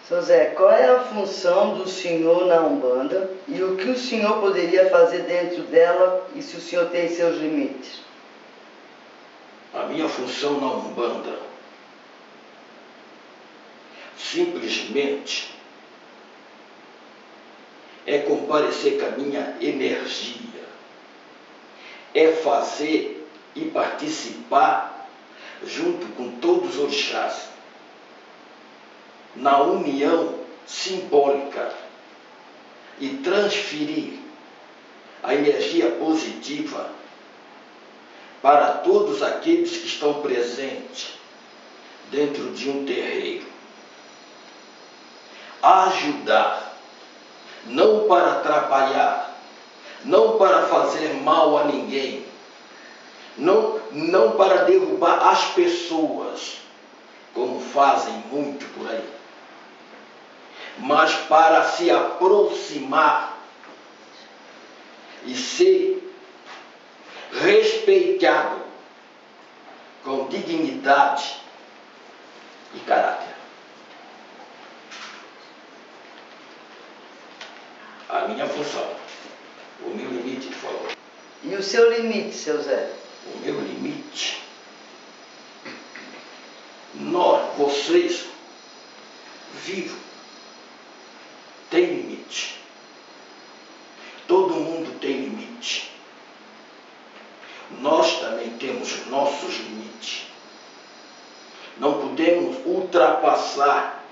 Seu Zé, qual é a função do senhor na Umbanda e o que o senhor poderia fazer dentro dela e se o senhor tem seus limites? A minha função na Umbanda simplesmente é comparecer com a minha energia, é fazer e participar junto com todos os orixás na união simbólica e transferir a energia positiva para todos aqueles que estão presentes dentro de um terreiro. Ajudar, não para atrapalhar, não para fazer mal a ninguém, não para derrubar as pessoas, como fazem muito por aí, mas para se aproximar e ser respeitado com dignidade e caráter. A minha função, o meu limite, por favor. E o seu limite, seu Zé? O meu limite. Vocês, vivos, têm limite. Todo mundo tem limite. Nós também temos nossos limites. Não podemos ultrapassar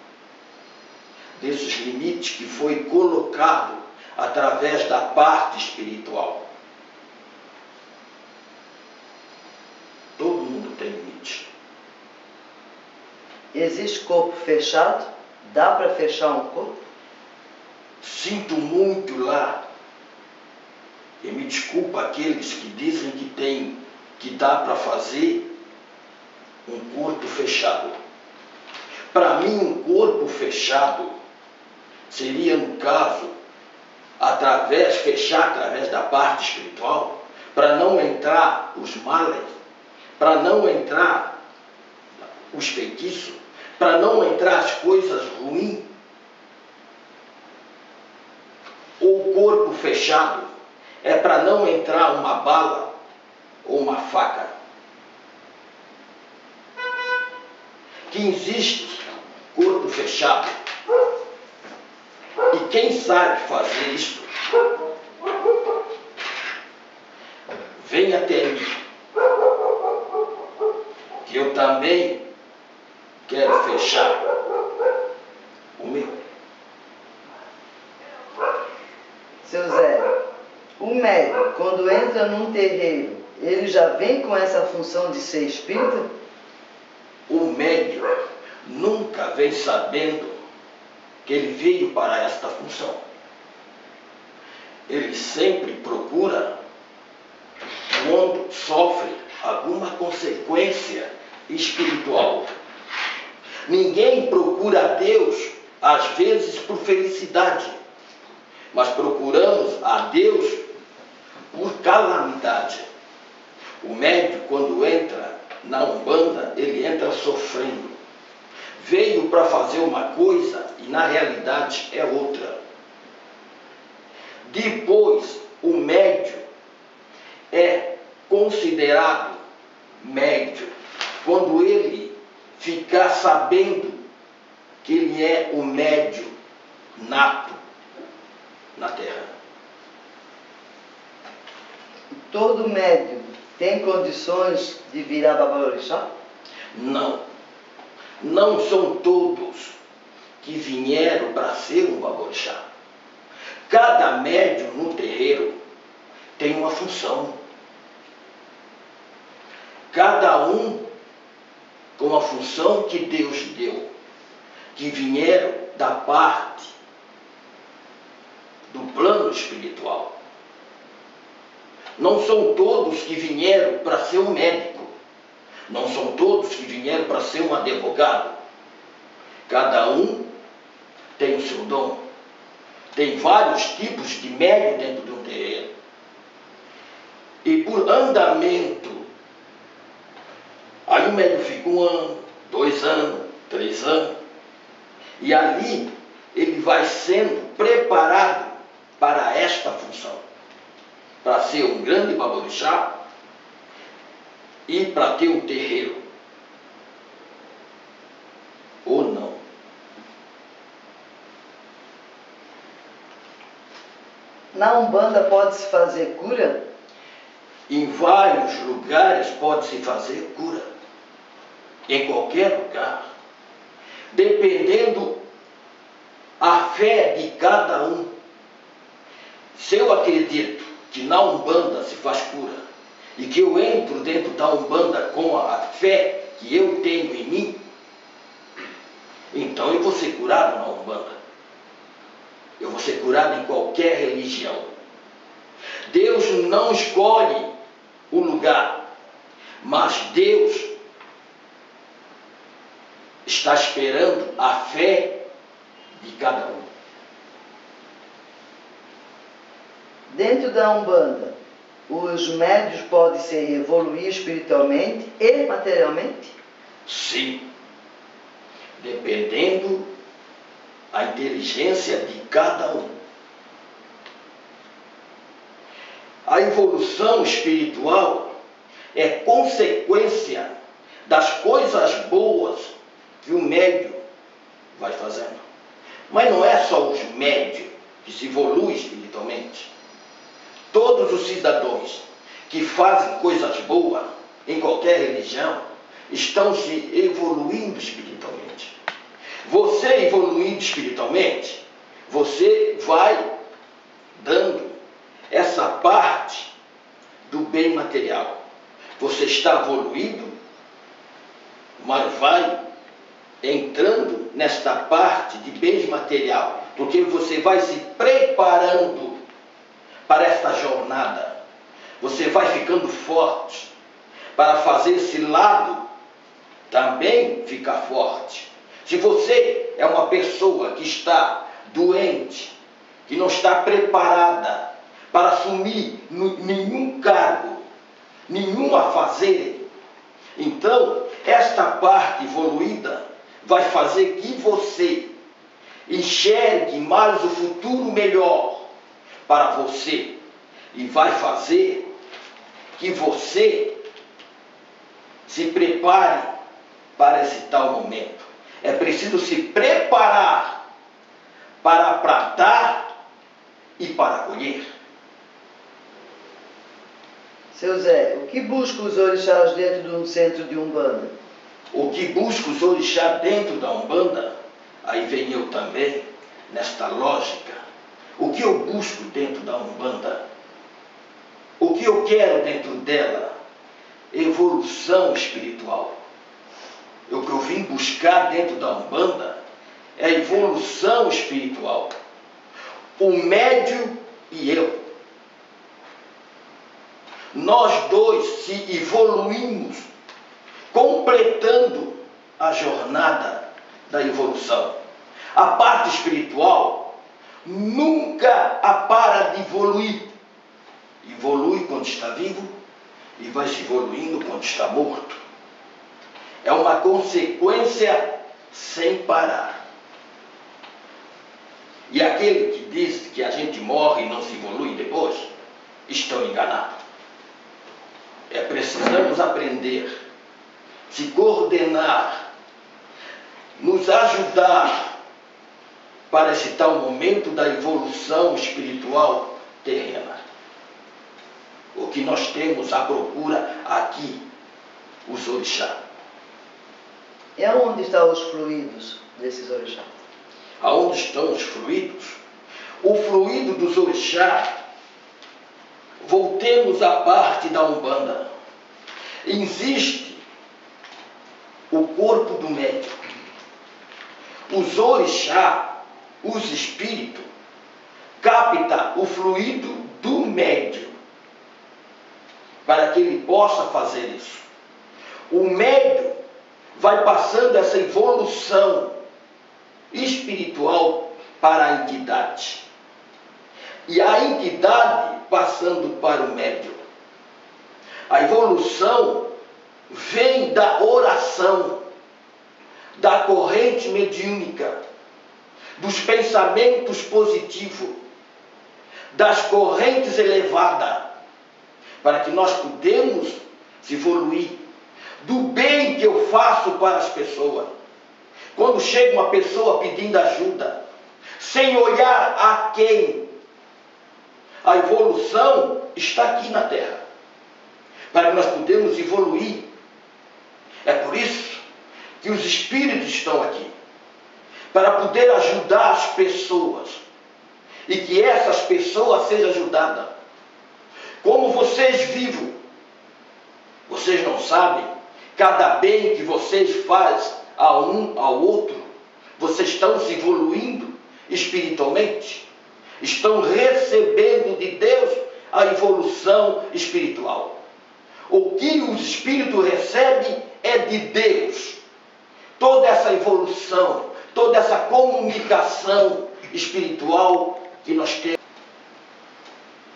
desses limites que foi colocado através da parte espiritual. Todo mundo tem limite. Existe corpo fechado? Dá para fechar um corpo? Sinto muito lá, e me desculpa aqueles que dizem que dá para fazer um corpo fechado. Para mim, um corpo fechado seria, no caso, fechar através da parte espiritual, para não entrar os males, para não entrar os feitiços, para não entrar as coisas ruins. O corpo fechado é para não entrar uma bala ou uma faca. Que existe corpo fechado. E quem sabe fazer isso, vem até mim, que eu também quero fechar o meu. Seu Zé, o médium, quando entra num terreiro, ele já vem com essa função de ser espírita? O médium nunca vem sabendo que ele veio para esta função. Ele sempre procura quando sofre alguma consequência espiritual. Ninguém procura a Deus, às vezes, por felicidade, mas procuramos a Deus por calamidade. O médium, quando entra na Umbanda, ele entra sofrendo. Veio para fazer uma coisa e na realidade é outra. Depois, o médium é considerado médium quando ele ficar sabendo que ele é o médium nato na Terra. Todo médium tem condições de virar babalorixá? Não. Não são todos que vieram para ser um babalorixá. Cada médium no terreiro tem uma função. Cada um com a função que Deus deu, que vieram da parte do plano espiritual. Não são todos que vieram para ser um médico. Não são todos que vieram para ser um advogado. Cada um tem o seu dom. Tem vários tipos de médium dentro de um terreiro. E por andamento, aí o médium fica 1 ano, 2 anos, 3 anos. E ali ele vai sendo preparado para esta função, para ser um grande baborixá e para ter um terreiro. Ou não. Na Umbanda pode-se fazer cura? Em vários lugares pode-se fazer cura. Em qualquer lugar. Dependendo a fé de cada um. Se eu acredito que na Umbanda se faz cura e que eu entro dentro da Umbanda com a fé que eu tenho em mim, então eu vou ser curado na Umbanda. Eu vou ser curado em qualquer religião. Deus não escolhe o lugar, mas Deus está esperando a fé de cada um. Dentro da Umbanda, os médios podem se evoluir espiritualmente e materialmente? Sim. Dependendo a inteligência de cada um. A evolução espiritual é consequência das coisas boas que o médium vai fazendo. Mas não é só os médios que se evoluem espiritualmente. Todos os cidadãos que fazem coisas boas em qualquer religião estão se evoluindo espiritualmente. Você evoluindo espiritualmente, você vai dando essa parte do bem material. Você está evoluindo, mas vai entrando nesta parte de bens material, porque você vai se preparando para esta jornada. Você vai ficando forte para fazer esse lado também ficar forte. Se você é uma pessoa que está doente, que não está preparada para assumir nenhum cargo, nenhum afazer, então esta parte evoluída vai fazer que você enxergue mais o futuro melhor para você e vai fazer que você se prepare para esse tal momento. É preciso se preparar para plantar e para colher. Seu Zé, o que buscam os orixás dentro de um centro de Umbanda? O que busca os orixás dentro da Umbanda, aí vem eu também, nesta lógica. O que eu busco dentro da Umbanda? O que eu quero dentro dela? Evolução espiritual. O que eu vim buscar dentro da Umbanda é evolução espiritual. O médium e eu. Nós dois se evoluímos, completando a jornada da evolução. A parte espiritual nunca para de evoluir. Evolui quando está vivo e vai se evoluindo quando está morto. É uma consequência sem parar. E aquele que diz que a gente morre e não se evolui depois, estão enganados. Precisamos aprender, se coordenar, nos ajudar para esse tal momento da evolução espiritual terrena. O que nós temos à procura aqui, os orixás. E aonde estão os fluidos desses orixás? Aonde estão os fluidos? O fluido dos orixás, voltemos à parte da Umbanda. Existe o corpo do médium. Os orixás, os espíritos, captam o fluido do médium para que ele possa fazer isso. O médium vai passando essa evolução espiritual para a entidade. E a entidade passando para o médium. A evolução vem da oração, da corrente mediúnica, dos pensamentos positivos, das correntes elevadas, para que nós podemos evoluir, do bem que eu faço para as pessoas. Quando chega uma pessoa pedindo ajuda, sem olhar a quem, a evolução está aqui na Terra, para que nós podemos evoluir. É por isso que os espíritos estão aqui, para poder ajudar as pessoas, e que essas pessoas sejam ajudadas. Como vocês vivem, vocês não sabem, cada bem que vocês fazem a um ao outro, vocês estão se evoluindo espiritualmente, estão recebendo de Deus a evolução espiritual. O que os espíritos recebem é de Deus. Toda essa evolução, toda essa comunicação espiritual que nós temos.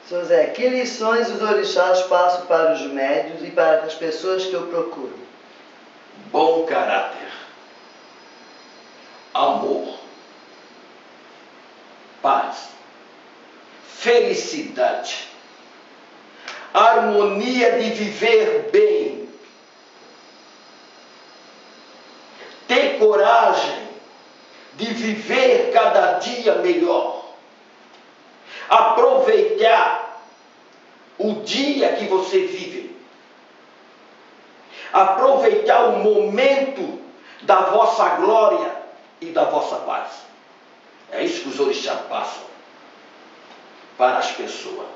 Sr. Zé, que lições os orixás passam para os médiuns e para as pessoas que o procuram? Bom caráter, amor, paz, felicidade, harmonia de viver bem, ter coragem de viver cada dia melhor, aproveitar o dia que você vive, aproveitar o momento da vossa glória e da vossa paz. É isso que os orixás passam para as pessoas.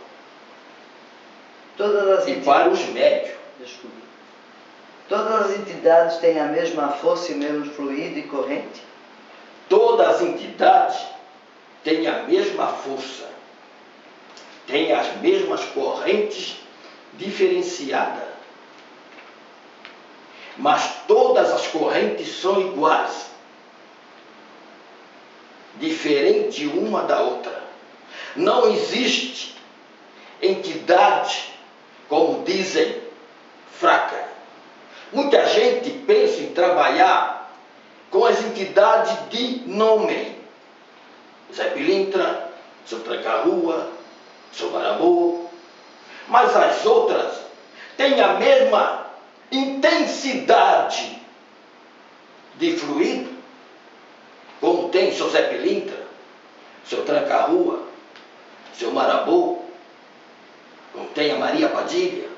E para os médios. Desculpe. Todas as entidades têm a mesma força e mesmo fluido e corrente? Todas as entidades têm a mesma força, têm as mesmas correntes diferenciadas. Mas todas as correntes são iguais, diferente uma da outra. Não existe entidade, como dizem, fraca. Muita gente pensa em trabalhar com as entidades de nome. Zé Pilintra, seu Tranca-Rua, seu Marabô. Mas as outras têm a mesma intensidade de fluido, como tem seu Zé Pilintra, seu Tranca-Rua, seu Marabô, como tem a Maria Padilha,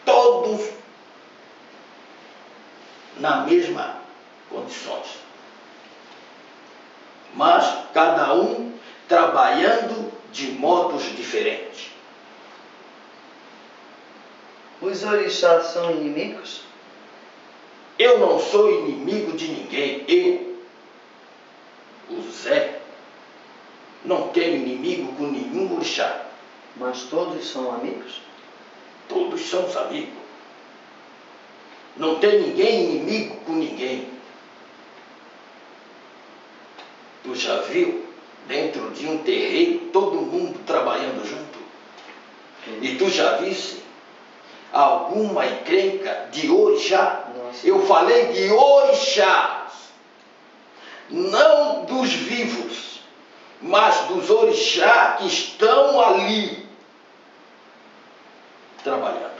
todos na mesma condições, mas cada um trabalhando de modos diferentes. Os orixás são inimigos? Eu não sou inimigo de ninguém. Eu, o Zé, não tenho inimigo com nenhum orixá. Mas todos são amigos? Todos somos amigos. Não tem ninguém inimigo com ninguém. Tu já viu dentro de um terreiro todo mundo trabalhando junto? E tu já viste alguma encrenca de orixá? Nossa. Eu falei de orixás, não dos vivos, mas dos orixás que estão ali trabalhando.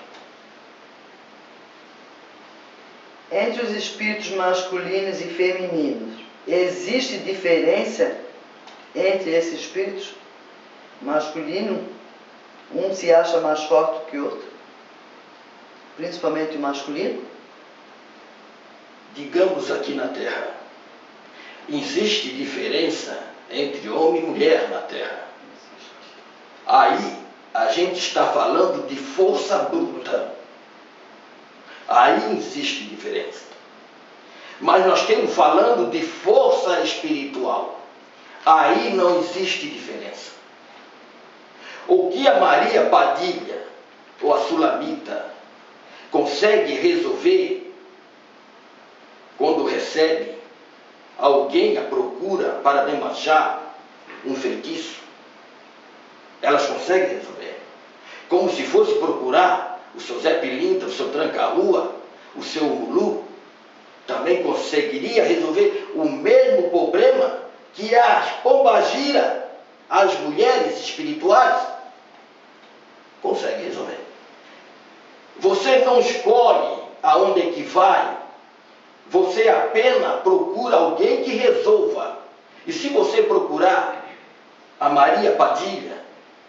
Entre os espíritos masculinos e femininos, existe diferença entre esses espíritos? Masculino, um se acha mais forte que o outro? Principalmente o masculino? Digamos aqui na Terra, existe diferença entre homem e mulher na Terra. Aí a gente está falando de força bruta. Aí existe diferença. Mas nós estamos falando de força espiritual. Aí não existe diferença. O que a Maria Padilha ou a Sulamita consegue resolver quando recebe alguém à procura para desmanchar um feitiço, elas conseguem resolver. Como se fosse procurar o seu Zé Pilintra, o seu Tranca-Rua, o seu Mulu, também conseguiria resolver o mesmo problema que as pombagiras, as mulheres espirituais, conseguem resolver. Você não escolhe aonde é que vai, você apenas procura alguém que resolva. E se você procurar a Maria Padilha,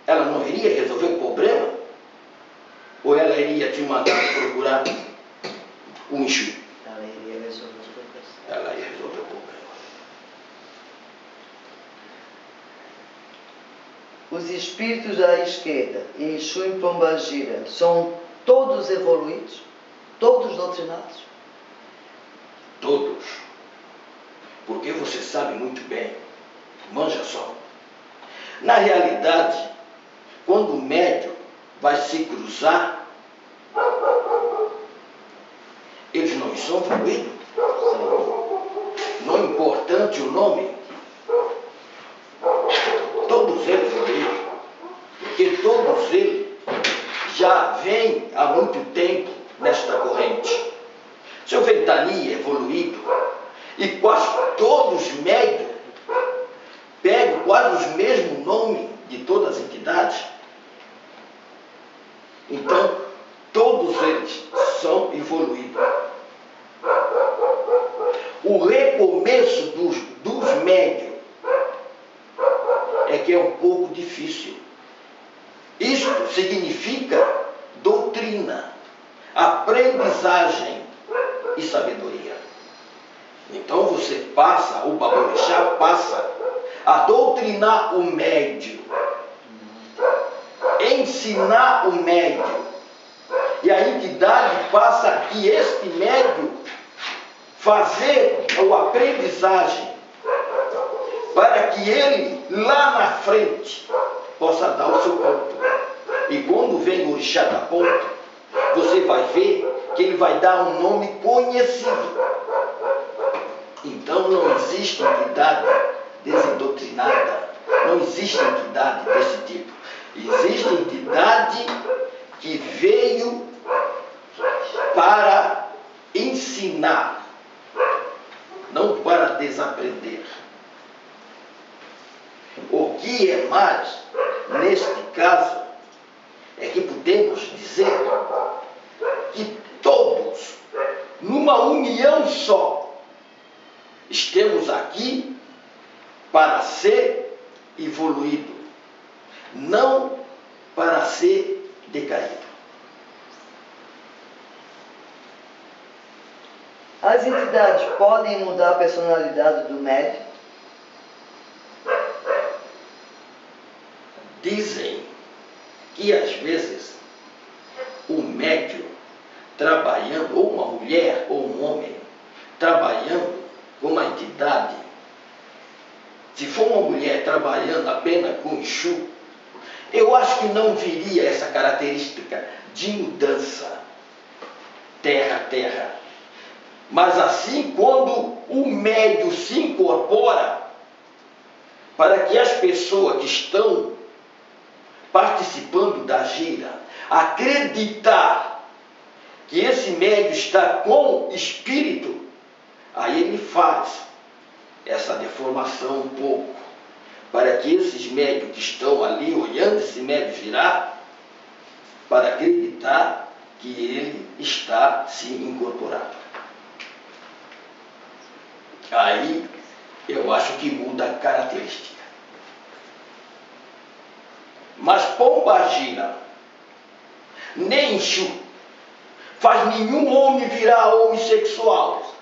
ela não iria resolver o problema? Ou ela iria te mandar procurar um Exu? Ela iria resolver o problema. Ela ia resolver o problema. Os espíritos da esquerda, em Exu e Pombagira, são todos evoluídos? Todos doutrinados? Todos. Porque você sabe muito bem, manja só. Na realidade, quando o médium vai se cruzar, eles não são evoluídos. Não importante o nome, todos eles evoluídos. Porque todos eles já vêm há muito tempo nesta corrente. Seu Ventania evoluído, e quase todos os médios pegam quase os mesmos nomes de todas as entidades. Então, todos eles são evoluídos. O recomeço dos médios é que é um pouco difícil. Isto significa doutrina, aprendizagem e sabedoria. Então você passa, o Baborixá passa a doutrinar o médium, ensinar o médium, e a entidade passa que este médium fazer a aprendizagem para que ele lá na frente possa dar o seu ponto. E quando vem o orixá da ponta, você vai ver que ele vai dar um nome conhecido. Então não existe entidade desidotrinada, não existe entidade desse tipo. Existe entidade que veio para ensinar, não para desaprender. O que é mais, neste caso, é que podemos dizer que todos, numa união só, estamos aqui para ser evoluído, não para ser decaído. As entidades podem mudar a personalidade do médium? Dizem que às vezes o médium trabalhando, ou uma mulher ou um homem, trabalhando com uma entidade, se for uma mulher trabalhando apenas com Exu, eu acho que não viria essa característica de mudança terra. Mas assim, quando o médium se incorpora, para que as pessoas que estão participando da gira acreditar que esse médium está com espírito, aí ele faz essa deformação um pouco, para que esses médios que estão ali olhando esse médium girar, para acreditar que ele está se incorporado. Aí eu acho que muda a característica. Mas Pombagira, nem Exu, faz nenhum homem virar homossexual.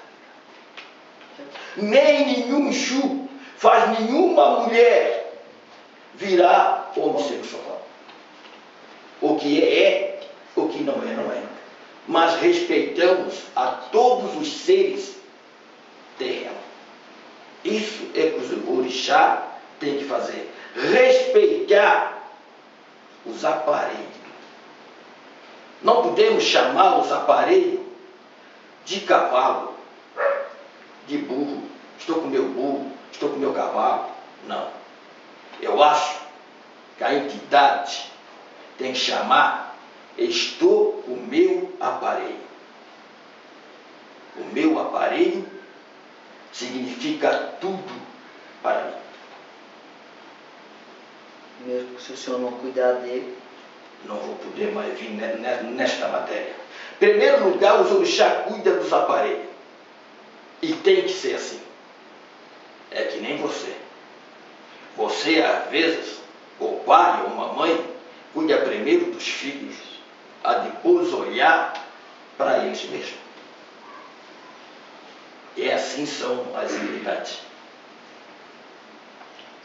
Nem nenhum Exu faz nenhuma mulher virar homossexual. O que é, o que não é. Mas respeitamos a todos os seres terrenos. Isso é que o orixá tem que fazer. Respeitar os aparelhos. Não podemos chamar os aparelhos de cavalo, de burro. Estou com meu burro, estou com meu cavalo. Não. Eu acho que a entidade tem que chamar estou com o meu aparelho. O meu aparelho significa tudo para mim. Mesmo que se o senhor não cuidar dele. Não vou poder mais vir nesta matéria. Em primeiro lugar, os orixás cuidam dos aparelhos. E tem que ser assim. É que nem você. Você, às vezes, o pai ou uma mãe, cuida primeiro dos filhos, a depois olhar para eles mesmos. E assim são as entidades.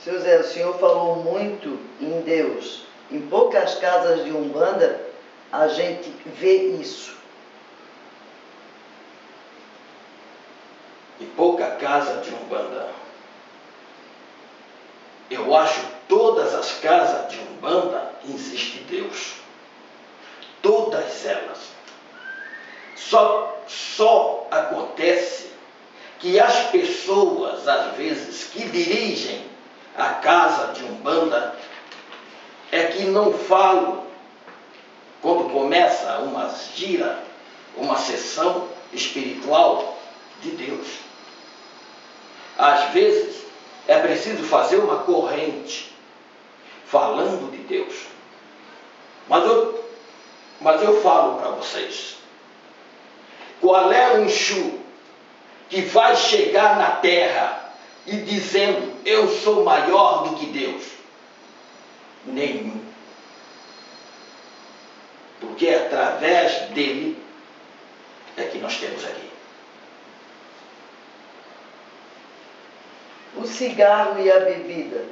Seu Zé, o senhor falou muito em Deus. Em poucas casas de Umbanda, a gente vê isso. Em pouca casa de Umbanda. Eu acho que todas as casas de Umbanda existe Deus. Todas elas. Só acontece que as pessoas, às vezes, que dirigem a casa de Umbanda, é que não falam, quando começa uma gira, uma sessão espiritual de Deus. Às vezes, é preciso fazer uma corrente falando de Deus. Mas eu falo para vocês, qual é o Exu que vai chegar na terra e dizendo, eu sou maior do que Deus? Nenhum. Porque é através dele é que nós temos aqui. O cigarro e a bebida.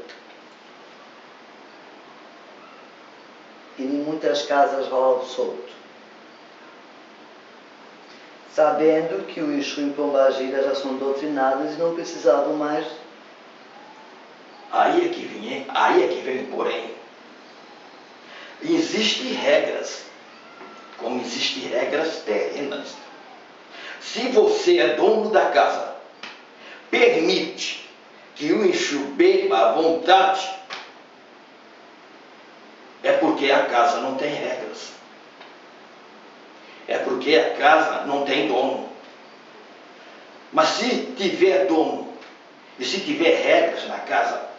E em muitas casas rola solto. Sabendo que o Exu e Pombagira já são doutrinados e não precisavam mais. Aí é que vem o porém. Existem regras, como existem regras terrenas. Se você é dono da casa, permite que o Exu beba à vontade, é porque a casa não tem regras. É porque a casa não tem dono. Mas se tiver dono, e se tiver regras na casa,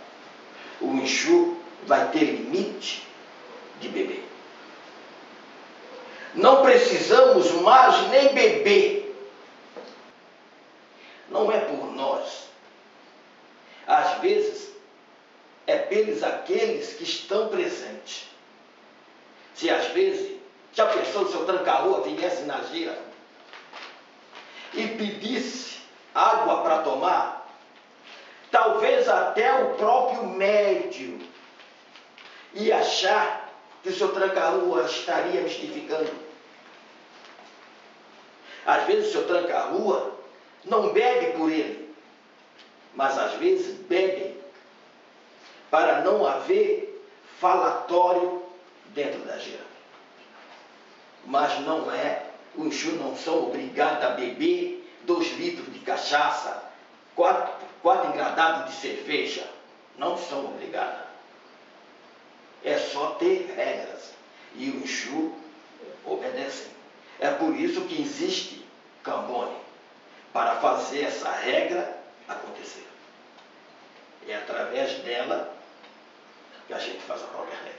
o Exu vai ter limite de beber. Não precisamos mais nem beber. Não é por nós. Às vezes, é pelos aqueles que estão presentes. Se às vezes, já pensou se o tranca-rua viesse na gira e pedisse água para tomar, talvez até o próprio médium ia achar que o seu tranca-rua estaria mistificando. Às vezes o seu tranca-rua não bebe por ele, mas às vezes bebe para não haver falatório dentro da gira. Mas não é, os Exu não são obrigados a beber 2 litros de cachaça, 4 engradados de cerveja. Não são obrigados. É só ter regras. E o Exu obedecem. É por isso que existe Cambone, para fazer essa regra acontecer. É através dela que a gente faz a própria regra.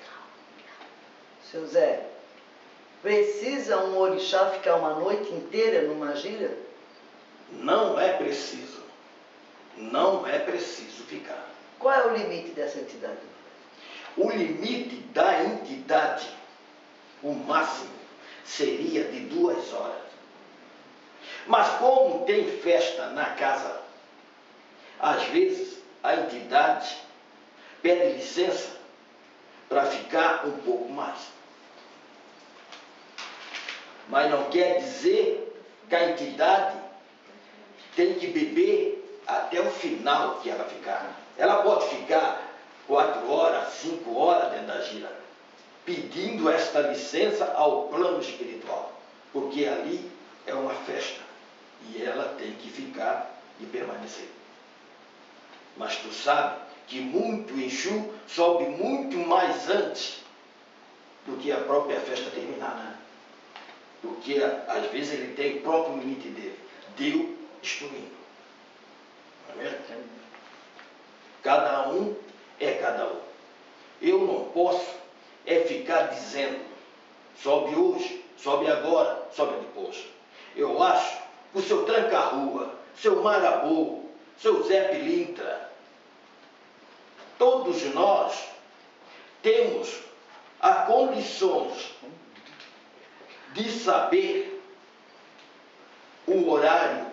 Seu Zé, precisa um orixá ficar uma noite inteira numa gira? Não é preciso. Não é preciso ficar. Qual é o limite dessa entidade? O limite da entidade, o máximo, seria de 2 horas. Mas como tem festa na casa, às vezes a entidade pede licença para ficar um pouco mais. Mas não quer dizer que a entidade tem que beber até o final que ela ficar. Ela pode ficar 4 horas, 5 horas dentro da gira, pedindo esta licença ao plano espiritual, porque ali é uma festa e ela tem que ficar e permanecer. Mas tu sabe que muito Exu sobe muito mais antes do que a própria festa terminar, né? Porque às vezes ele tem o próprio limite dele. Deu instruindo. Não é mesmo? Cada um é cada um. Eu não posso ficar dizendo, sobe hoje, sobe agora, sobe depois. Eu acho que o seu Tranca-Rua, seu Marabou, seu Zé Pilintra, todos nós temos as condições de saber o horário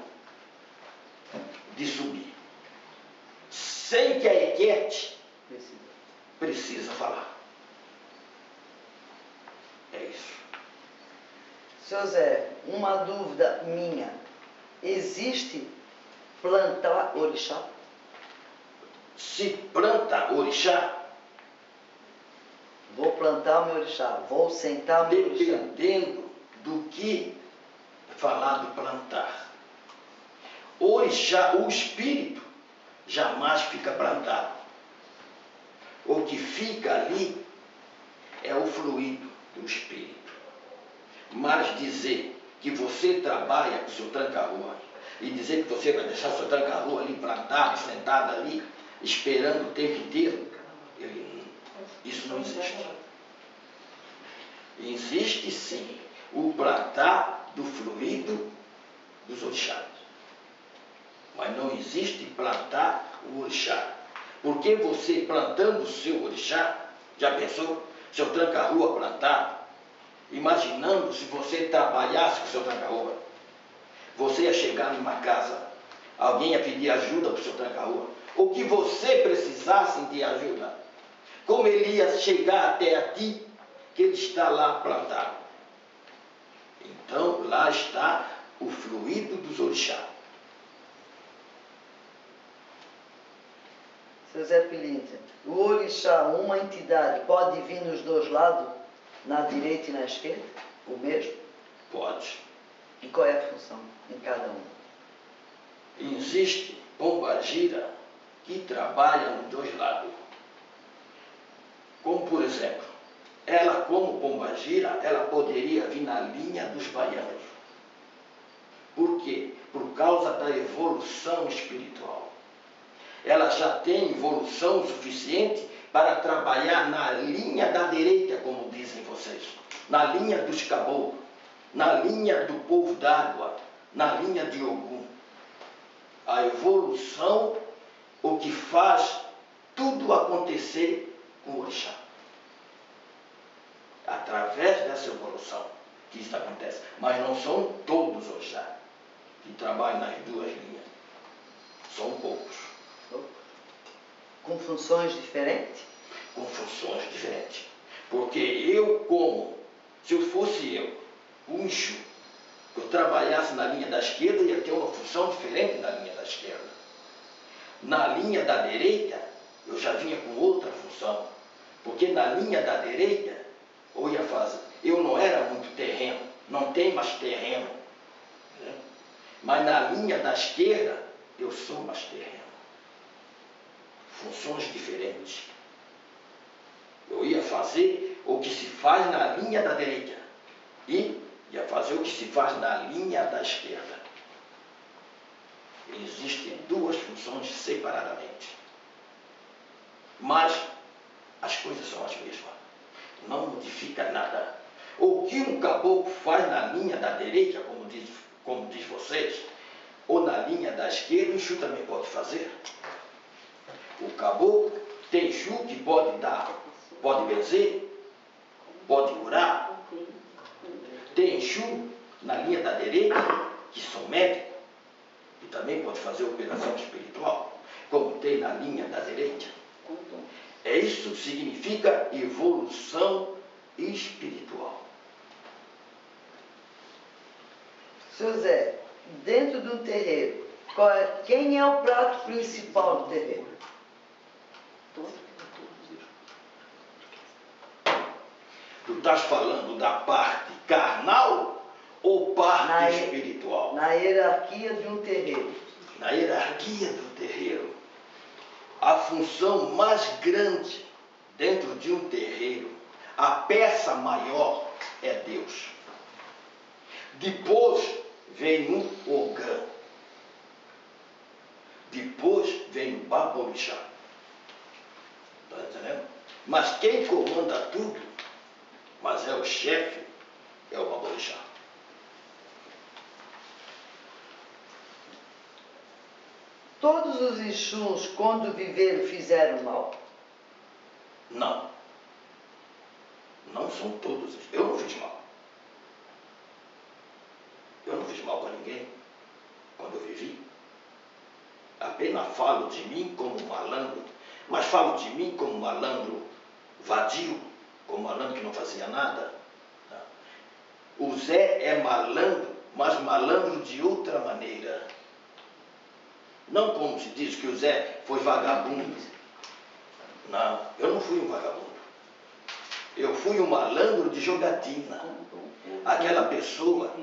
de subir, sem que a Equete precisa falar. É isso. Seu Zé, uma dúvida minha. Existe plantar orixá? Se planta orixá, Vou plantar o meu orixá, vou sentar o meu orixá. dependendo do que falar de plantar. Orixá, o espírito, jamais fica plantado. O que fica ali é o fluido do espírito. Mas dizer que você trabalha com o seu Tranca-Rua e dizer que você vai deixar o seu Tranca-Rua ali plantado, sentado ali, esperando o tempo inteiro, isso não existe. Existe sim o plantar do fluido dos orixás. Mas não existe plantar o orixá. Porque você plantando o seu orixá, já pensou? Seu Tranca-Rua plantado, imaginando se você trabalhasse com o seu Tranca-Rua, você ia chegar numa casa, alguém ia pedir ajuda para o seu Tranca-Rua, ou que você precisasse de ajuda, como ele ia chegar até ti, que ele está lá plantado. Então, lá está o fluido dos orixás. Seu Zé Pilintra, o orixá, uma entidade, pode vir nos dois lados, na direita e na esquerda, o mesmo? Pode. E qual é a função em cada um? Existe pombagira que trabalha nos dois lados. Como, por exemplo, ela como pombagira, ela poderia vir na linha dos baianos. Por quê? Por causa da evolução espiritual. Ela já tem evolução suficiente para trabalhar na linha da direita, como dizem vocês, na linha dos caboclos, na linha do povo d'água, na linha de Ogum. A evolução, o que faz tudo acontecer com o orixá. Através dessa evolução que isso acontece. Mas não são todos os orixás que trabalham nas duas linhas. São poucos. Com funções diferentes? Com funções diferentes. Porque eu, como, se eu fosse eu, um Exu, eu trabalhasse na linha da esquerda, ia ter uma função diferente da linha da esquerda. Na linha da direita, eu já vinha com outra função. Porque na linha da direita, eu não era muito terreno, não tem mais terreno. Né? Mas na linha da esquerda, eu sou mais terreno. Funções diferentes. Eu ia fazer o que se faz na linha da direita e ia fazer o que se faz na linha da esquerda. Existem duas funções separadamente. Mas as coisas são as mesmas. Não modifica nada. O que um caboclo faz na linha da direita, como diz vocês, ou na linha da esquerda, o Exu também pode fazer. O caboclo tem Exu que pode benzer, pode curar. Tem Exu na linha da direita, que são médicos, e também pode fazer operação espiritual, como tem na linha da direita. Isso significa evolução espiritual. Seu Zé, dentro do terreiro, quem é o prato principal do terreiro? Tu estás falando da parte carnal ou parte espiritual? Na hierarquia de um terreiro. Na hierarquia do terreiro, a função mais grande dentro de um terreiro, a peça maior é Deus. Depois vem o Ogã. Depois vem o Baborixá. Mas quem comanda tudo, mas é o chefe, é o Baborixá. Todos os Exus, quando viveram, fizeram mal? Não. Não são todos. Eu não fiz mal. Eu não fiz mal para ninguém quando eu vivi. Apenas falo de mim como malandro, mas falo de mim como malandro vadio, como malandro que não fazia nada. O Zé é malandro, mas malandro de outra maneira. Não como se diz que o Zé foi vagabundo. Não, eu não fui um vagabundo. Eu fui um malandro de jogatina. Aquela pessoa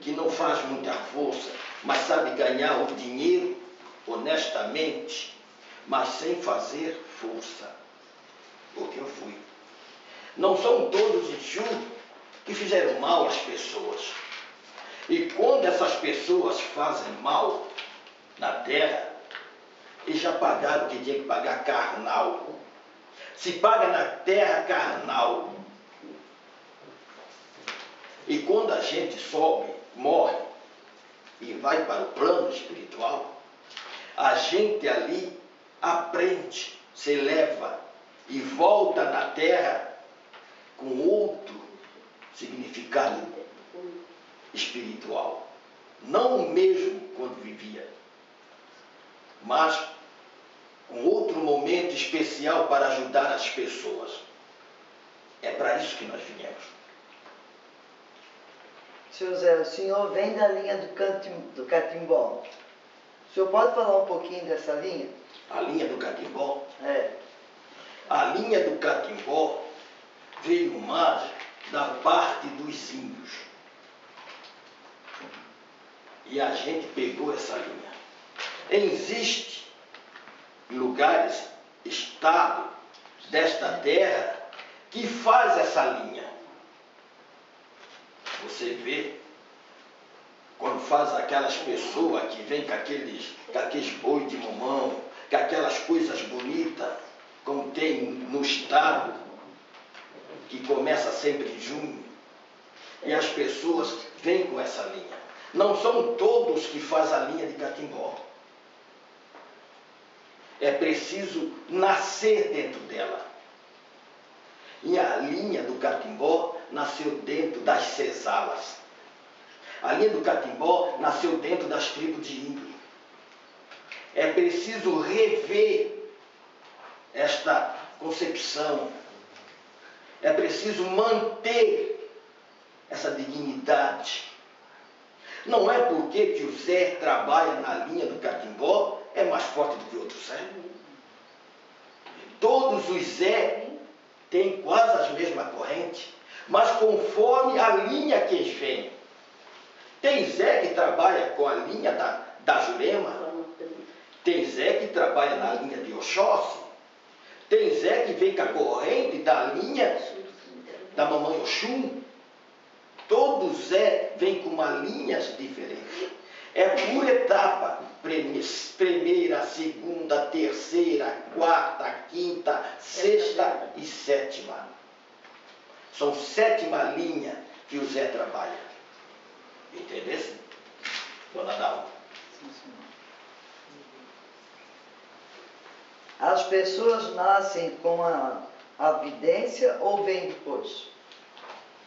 que não faz muita força, mas sabe ganhar o dinheiro honestamente, mas sem fazer força. Porque eu fui. Não são todos Exu que fizeram mal às pessoas. E quando essas pessoas fazem mal na terra, eles já pagaram o que tinha que pagar carnal. Se paga na terra carnal. E quando a gente sobe, morre e vai para o plano espiritual, a gente ali aprende, se eleva e volta na terra com outro significado espiritual. Não o mesmo quando vivia, mas com outro momento especial para ajudar as pessoas. É para isso que nós viemos. Seu Zé, o senhor vem da linha do Catimbó. O senhor pode falar um pouquinho dessa linha? A linha do Catimbó? É. A linha do Catimbó veio mais da parte dos índios. E a gente pegou essa linha. Existe lugares, estado desta terra que faz essa linha. Você vê quando faz aquelas pessoas que vêm com aqueles boi de mamão, com aquelas coisas bonitas, como tem no estado, que começa sempre em junho, e as pessoas vêm com essa linha. Não são todos que fazem a linha de Catimbó. É preciso nascer dentro dela. E a linha do Catimbó nasceu dentro das cesalas. A linha do Catimbó nasceu dentro das tribos de índio. É preciso rever esta concepção. É preciso manter essa dignidade. Não é porque que o Zé trabalha na linha do Catimbó é mais forte do que outro Zé. Todos os Zé têm quase as mesmas correntes, mas conforme a linha que eles vêm. Tem Zé que trabalha com a linha da Jurema, tem Zé que trabalha na linha de Oxóssi, tem Zé que vem com a corrente da linha da Mamãe Oxum. Todo Zé vem com uma linha diferente. É por etapa. Primeira, segunda, terceira, quarta, quinta, sexta e sétima. São 7 linhas que o Zé trabalha. Entendeu? Dona Dalma? As pessoas nascem com a vidência ou vêm depois?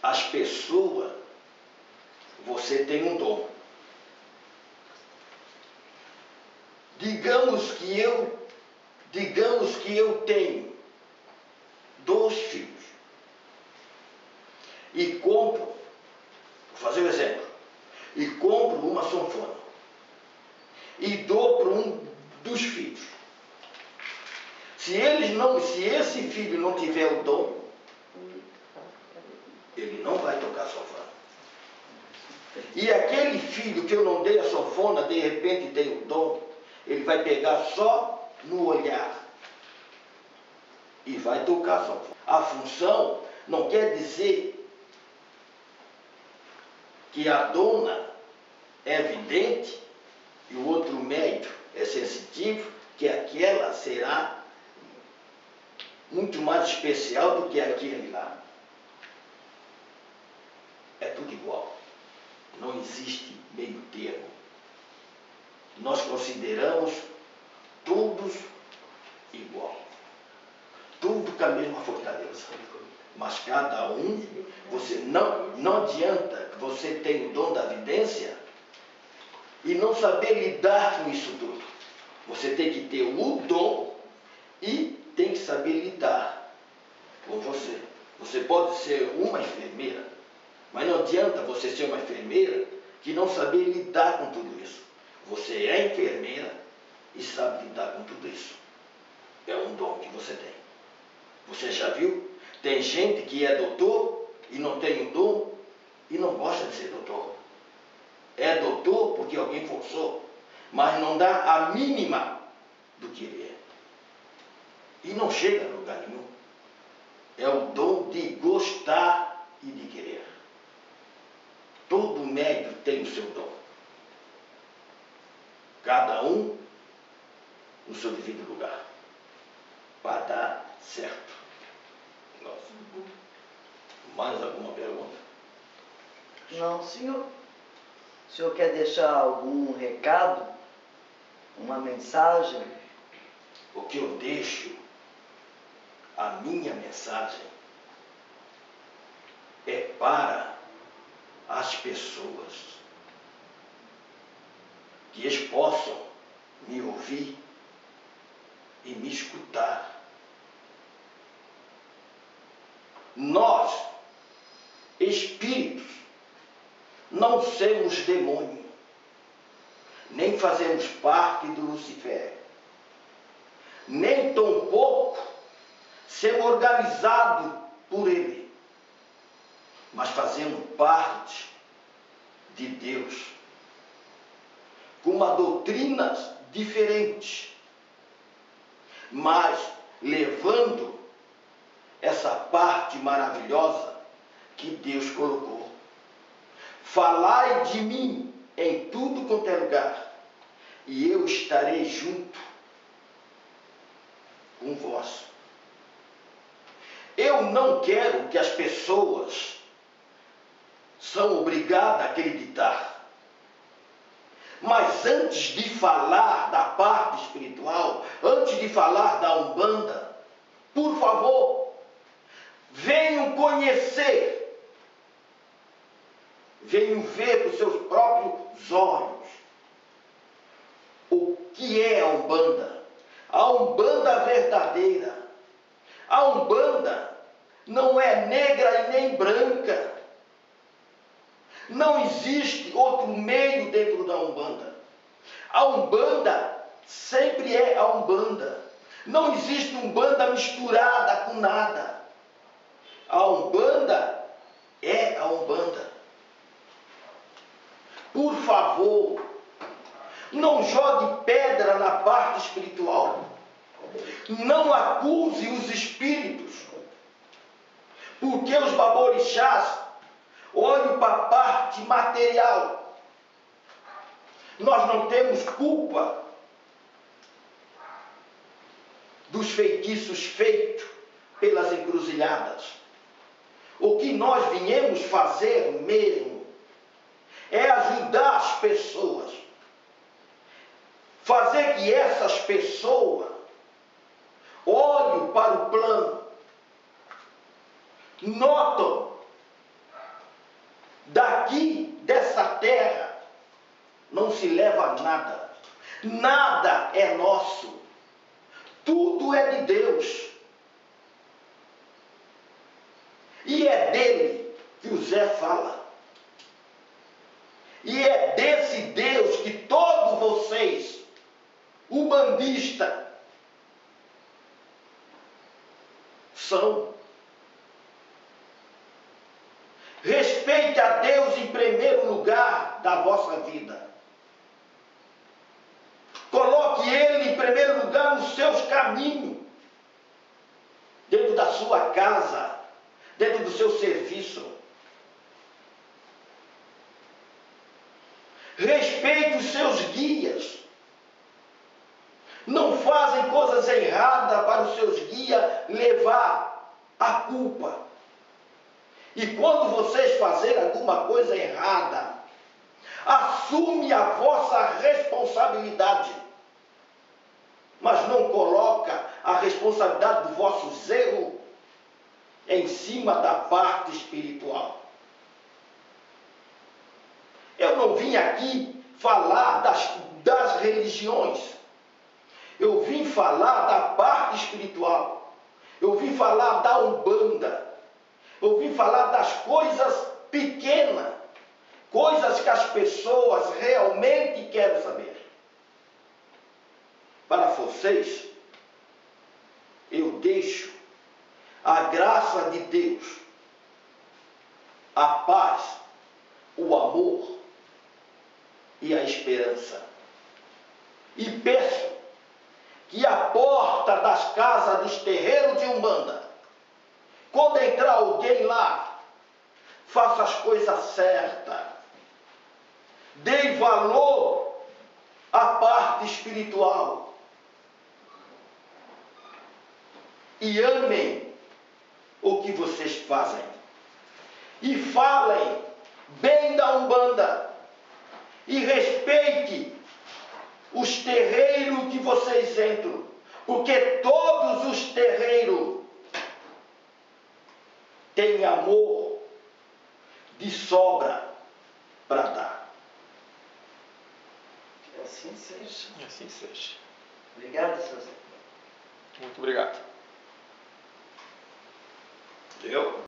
As pessoas, você tem um dom. Digamos que eu tenho 2 filhos e compro, vou fazer um exemplo, e compro uma sanfona e dou para um dos filhos. Se esse filho não tiver o dom, ele não vai tocar sanfona. E aquele filho que eu não dei a sanfona, de repente dei o dom, ele vai pegar só no olhar e vai tocar sanfona. A função não quer dizer que a dona é vidente e o outro médio é sensitivo, que aquela será muito mais especial do que aquele lá. É tudo igual. Não existe meio termo. Nós consideramos todos igual. Tudo com a mesma fortaleza. Mas cada um, você não adianta que você tenha o dom da vidência e não saber lidar com isso tudo. Você tem que ter o dom e tem que saber lidar com você. Você pode ser uma enfermeira, mas não adianta você ser uma enfermeira que não saber lidar com tudo isso. Você é enfermeira e sabe lidar com tudo isso. É um dom que você tem. Você já viu? Tem gente que é doutor e não tem o dom e não gosta de ser doutor. É doutor porque alguém forçou, mas não dá a mínima do que ele é. E não chega a lugar nenhum. É o dom de gostar e de querer. Todo médico tem o seu dom. Cada um no seu devido lugar. Para dar certo. Nossa. Mais alguma pergunta? Não, senhor. O senhor quer deixar algum recado? Uma mensagem? O que eu deixo, a minha mensagem, é para as pessoas que eles possam me ouvir e me escutar. Nós, espíritos, não somos demônio, nem fazemos parte do Lucifer, nem tampouco sermos organizados por ele, mas fazemos parte de Deus, com uma doutrina diferente, mas levando essa parte maravilhosa que Deus colocou. Falai de mim em tudo quanto é lugar, e eu estarei junto com vós. Eu não quero que as pessoas são obrigadas a acreditar. Mas antes de falar da parte espiritual, antes de falar da Umbanda, por favor, venham conhecer, venham ver com seus próprios olhos o que é a Umbanda. A Umbanda verdadeira. A Umbanda não é negra e nem branca. Não existe outro meio dentro da Umbanda. A Umbanda sempre é a Umbanda. Não existe Umbanda misturada com nada. A Umbanda é a Umbanda. Por favor, não jogue pedra na parte espiritual. Não acuse os espíritos. Porque os baborixás olhem para a parte material. Nós não temos culpa dos feitiços feitos pelas encruzilhadas. O que nós viemos fazer mesmo é ajudar as pessoas. Fazer que essas pessoas olhem para o plano. Notam daqui dessa terra não se leva nada. Nada é nosso. Tudo é de Deus. E é dele que o Zé fala. E é desse Deus que todos vocês, umbandistas, são. Respeite a Deus em primeiro lugar da vossa vida. Coloque Ele em primeiro lugar nos seus caminhos, dentro da sua casa, dentro do seu serviço. Respeite os seus guias. Não fazem coisas erradas para os seus guias levar a culpa. E quando vocês fazerem alguma coisa errada, assume a vossa responsabilidade. Mas não coloca a responsabilidade do vosso erro em cima da parte espiritual. Eu não vim aqui falar das religiões. Eu vim falar da parte espiritual. Eu vim falar da Umbanda. Eu vim falar das coisas pequenas. Coisas que as pessoas realmente querem saber. Para vocês, eu deixo a graça de Deus, a paz, o amor e a esperança. E peço que a porta das casas dos terreiros de Umbanda, quando entrar alguém lá, faça as coisas certas. Dê valor à parte espiritual. E amem o que vocês fazem. E falem bem da Umbanda. E respeite os terreiros que vocês entram. Porque todos os terreiros têm amor de sobra para dar. Que assim seja. E assim seja. Obrigado, seu Zé. Muito obrigado. Eu?